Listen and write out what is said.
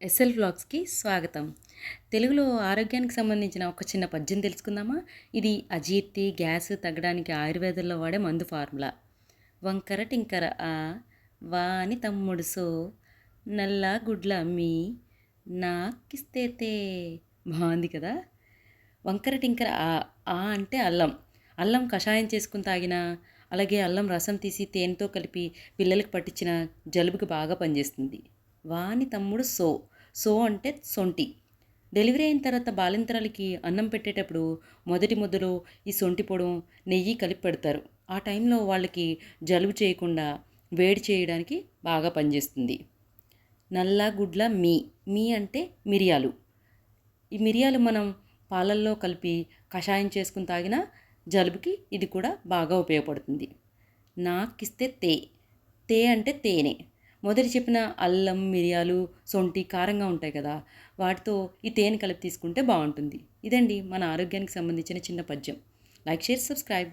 SL వ్లాగ్స్కి స్వాగతం. తెలుగులో ఆరోగ్యానికి సంబంధించిన ఒక చిన్న పద్యం తెలుసుకుందామా? ఇది అజీర్తి, గ్యాస్ తగ్గడానికి ఆయుర్వేదంలో వాడే మందు ఫార్ములా. వంకర టింకర ఆ వాని తమ్ముడు సో నల్ల గుడ్ల మీ నాకిస్తే తే. బాగుంది కదా. వంకర టింకర ఆ అంటే అల్లం. అల్లం కషాయం చేసుకుని తాగినా, అలాగే అల్లం రసం తీసి తేనెతో కలిపి పిల్లలకు పట్టించిన జలుబుకి బాగా పనిచేస్తుంది. వాని తమ్ముడు సో. సో అంటే సొంటి. డెలివరీ అయిన తర్వాత బాలింతరాలకి అన్నం పెట్టేటప్పుడు మొదటి ముద్దలో ఈ సొంటి పొడం, నెయ్యి కలిపి పెడతారు. ఆ టైంలో వాళ్ళకి జలుబు చేయకుండా వేడి చేయడానికి బాగా పనిచేస్తుంది. నల్ల గుడ్ల మీ. మీ అంటే మిరియాలు. ఈ మిరియాలు మనం పాలల్లో కలిపి కషాయం చేసుకుని తాగినా జలుబుకి ఇది కూడా బాగా ఉపయోగపడుతుంది. నాకిస్తే తే. తే అంటే తేనె. మొదటి చెప్పిన అల్లం, మిరియాలు, సొంటి కారంగా ఉంటాయి కదా, వాటితో ఈ తేనె కలిపి తీసుకుంటే బాగుంటుంది. ఇదండి మన ఆరోగ్యానికి సంబంధించిన చిన్న పద్యం. Like, share, subscribe.